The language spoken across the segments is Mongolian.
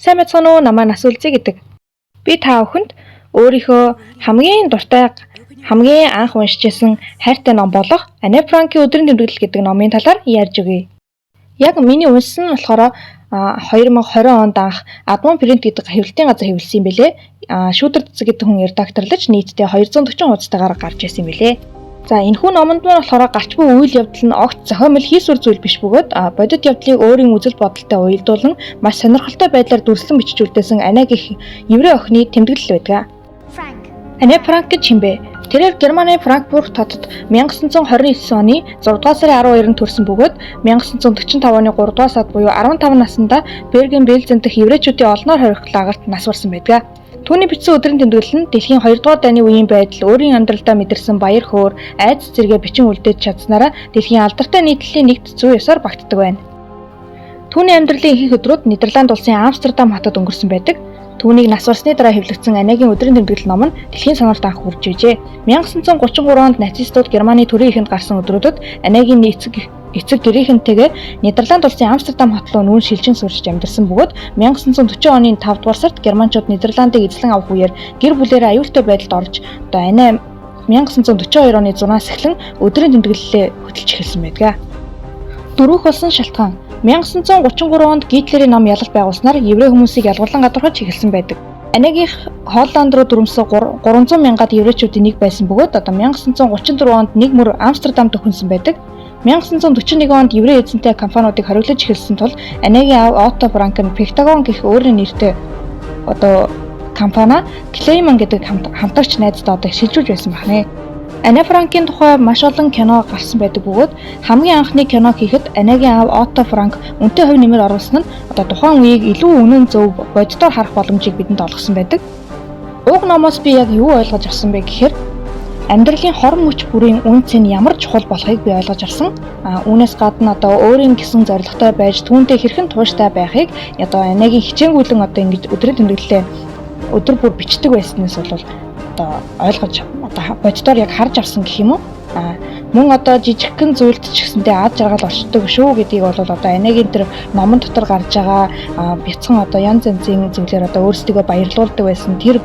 Сайн мэцхан уу намаа нас үлзий гэдэг. Би та бүхэнд өөрийнхөө хамгийн дуртай хамгийн анх уншижсэн хайртай ном болох Ане Франкийн өдрийн тэмдэглэл гэдэг номын талаар ярьж өгье. Яг миний уншсан нь болохоор 2020 онд анх Адмон Принт гэдэг хэвлэлтийн газар хэвлэсэн юм бэлээ. Шүүдэр Цэцэг гэдэг хүн редакторлож нийтдээ 240 хуудастайгаар гарч ирсэн юм бэлээ. За энэхүү номонд маань болохоор гарч буй үйл явдал нь огт зохиомжтой хийсвэр зүйл биш бөгөөд бодит явдлыг өөрийн үзэл бодолтой уялдуулан маш сонирхолтой байдлаар дүрслэн бичүүлсэн Ане гэх еврей охины тэмдэглэл байдаг. Ане Франк гэж хин бэ? Тэрээр Германы Франкфурт хотод 1929 оны 6 дугаар сарын 12-нд төрсэн бөгөөд 1945 оны 3 дугаар сард буюу 15 наснда Берген Бельзен дэх еврейчүүдийн олноор хорих лагерт нас барсан байдаг. Түүний бичсэн өдрийн тэмдэглэл нь дэлхийн 2 дугаар дайны үеийн байдал, өөрийн амьдралдаа мэдэрсэн баяр хөөр, айдас зэрэгэ бичин үлдээж чадсанараа дэлхийн алдартай нийтлэлийн нэгд зүй ёсоор багтдаг байна. Түүний амьдралын ихэнх өдрүүд Нидерланд улсын Амстердам хотод өнгөрсөн байдаг. Түүнийг нас барсны дараа хэвлэгдсэн Анегийн өдрийн тэмдэглэл ном нь дэлхийн сонорт анх хүрж ижээ. 1933 онд нацистууд Германы төрийн ихэнд гарсан өдрүүдэд Анегийн эцэг гэрийнхэнтэйгээ Нидерланд улсын Амстердам хот руу нүүн шилжин сурч амьдарсан бөгөөд 1940 оны 5 дугаар сард Германчууд Нидерландыг эзлэн авах үеэр гэр бүлээрээ аюултай байдалд орж Ане 1942 оны 6-наас эхлэн өдрийн тэмдэглэлээ хөтлж эхэлсэн байдаг. Дөрвөх болсон шалтгаан 1933 онд Гитлерийн ном ялалт байгуулснаар еврей хүмүүсийг ялгарлан гадуурхаж эхэлсэн байдаг. Анегийн Холланд руу дүрмсэн 300 мянгад еврейчүүдийн нэг байсан бөгөөд 1934 онд нэг мөр Амстердамд өхөнсөн байдаг. 1941 онд еврей эзэнтэй компаниудыг хориглож эхэлсэн тул Анегийн аав Отто Франк нь Пентагон гэх өөрийн нэртэй компани Клейман гэдэг хамтарч найзтай шилжүүлж байсан байна. Ане Франкийн тухай маш олон кино гарсан байдаг бөгөөд хамгийн анхны кино хийхэд Анегийн аав Отто Франк үнэтэй хувь нэмэр оруулсан нь тухайн үеийг илүү үнэн зөв боддоор харах боломжийг бидэнд олгосон байдаг. Уг номоос би яг юу ойлгож авсан бэ гэхээр амьдралын хорон мөч бүрийн үн цэн ямар чухал болохыг би ойлгож авсан. Үүнээс гадна өөрийн гэсэн зорилготой байж түүнтэй хэрхэн тууштай байхыг Анегийн хичээнгүйлэн ингэж өдрийн тэмдэглэлээ өдөр бүр бичдэг байснаас бол ойлгож боддоор яг харж авсан гэх юм уу. Мөн жижигхэн зүйлд ч гэсэндээ ад жаргал орчдөг шүү гэдгийг бол Анегийн тэр номон дотор гарч байгаа бяцхан янз янзын зүйлээр өөрсдөө баярлуулдаг байсан. Тэр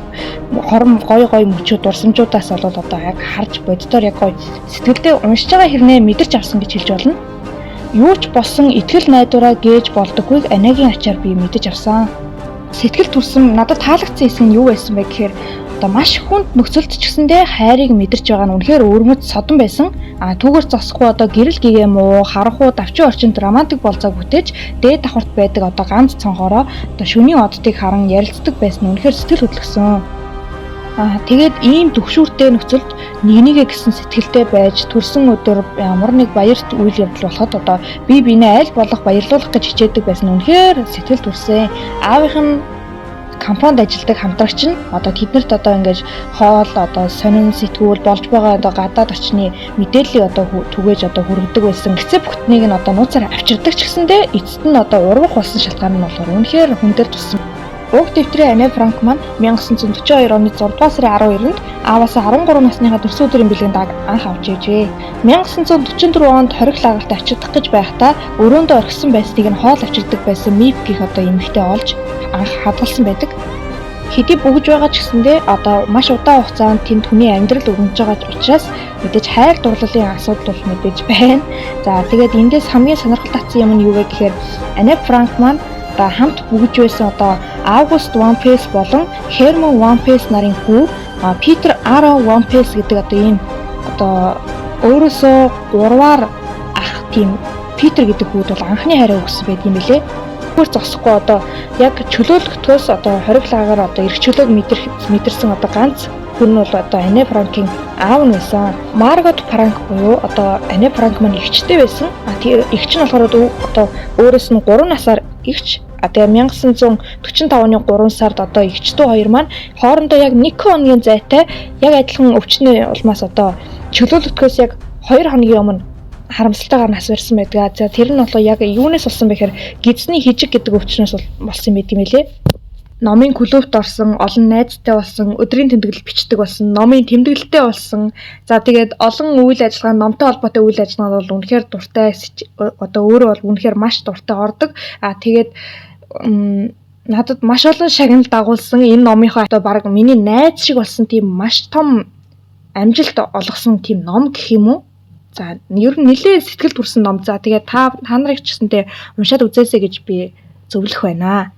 хором гой мөчүүд дурсамжуудаас бол яг харж боддоор яг гой сэтгэлдээ уншиж байгаа хэрнээ мэдэрч авсан гэж хэлж болно. Юу ч болсон итгэл найдвараа гээж болдоггүйг Анегийн ачаар би мэдэж авсан. Сэтгэл төрсөн надад таалагдсан хэсэг нь юу байсан бэ гэхээр маш хүнд нөхцөлд ч гэсэндээ хайрыг мэдэрч байгаа нь үнэхээр өрмөц содон байсан. Түүгээр зогсохгүй гэрэл гэгээ муу, харанхуу давчин орчинд романтик болцоо бүтээж дээд давхарт байдаг ганц цонхороо шөнийн оддыг харан ярилцдаг байсан нь үнэхээр сэтгэл хөдлөсөн. Тэгээд ийм төгшүүртэй нөхцөлд нэгнийгээ гэсэн сэтгэлтэй байж төрсөн өдөр ямар нэг баярт үйл явдал болоход би бинээ аль болох баярлуулах гэж хичээдэг байсан нь үнэхээр сэтгэл төрсөн. Аавынх нь компанид ажилладаг хамтрагч нь тэднэрт ингэж хоол сонин сэтгүүл болж байгаа гадаад очны мэдээллийг түгээж хүргэдэг байсан. Гэцээ бүхтнийг нь нууцаар авчирдаг ч гэсэндээ эцэст нь урвах болсон шалтгаан нь болохоор үнэхээр хүн дээр туссан. Уг дэвтрийн Ане Франк маань 1942 оны 6 дугаар сарын 12-нд ааваасаа 13 насныхаа төрсөн өдрийн бэлгэнд анх авч ижээ. 1944 онд хорих лагерт авчирдах гэж байхдаа өрөөндөө орхисон байсныг нь хоол авчирдаг байсан Мип гэх эмэгтэй олж анх хадгалсан байдаг. Хэдий бөгж байгаа ч гэсэндээ маш удаан хугацаанд тэнд хүний амьдрал өрнөж байгаа учраас мэдээж хайр дурлалын асуудал бол мэдээж байна. За тэгээд эндээс хамгийн сонирхол татсан юм нь юу вэ гэхээр Ане Франк маань хамт бүгж байсан Август Вампес болон Херман Вампес нарын хүү Питер Арон Вампес гэдэг ийм өөрөөсөө 3-аар ах тийм Питер гэдэг хүүд бол анхны хайраа өгсөн байт юм билээ. Бүр зогсохгүй яг чөлөөлөгтөөс хориг лагаар эрх чөлөөг мэдэрсэн ганц хүн бол Ане Франкийн аав нь байсан. Маргот Франк буюу Ане Франк маань эгчтэй байсан. Эгч нь болохоор өөрөөс нь 3 насаар эгч. Тэгээ 1945 оны 3 сард эгчдүү хоёр маань хоорондоо яг 1 хоногийн зайтай яг адилхан өвчнөө улмаас чөлөөлөгтөөс яг 2 хоногийн өмнө харамсалтайгаар нас барьсан байдаг. За тэр нь яг юунаас болсон бэ гэхээр гидсний хижиг гэдэг өвчнөөс болсон юм байт юм лээ. Номын клубт орсон, олон найзтай болсон, өдрийн тэмдэглэл бичдэг болсон, номын тэмдэглэлтэй болсон. За тэгээд олон үйл ажиллагаа, номтой холбоотой үйл ажиллагаа бол үнэхээр дуртай өөрөө бол үнэхээр маш дуртай ордог. Тэгээд надад маш олон шагнал дагуулсан энэ номынхоо одоо баг миний найз шиг болсон тийм маш том амжилт олгосон тийм ном гэх юм уу? За ер нь нэлээд сэтгэл төрсэн ном. За тэгээд та нарыг ч гэсэнтэй уншаад үзээсэй гэж би зөвлөх байна.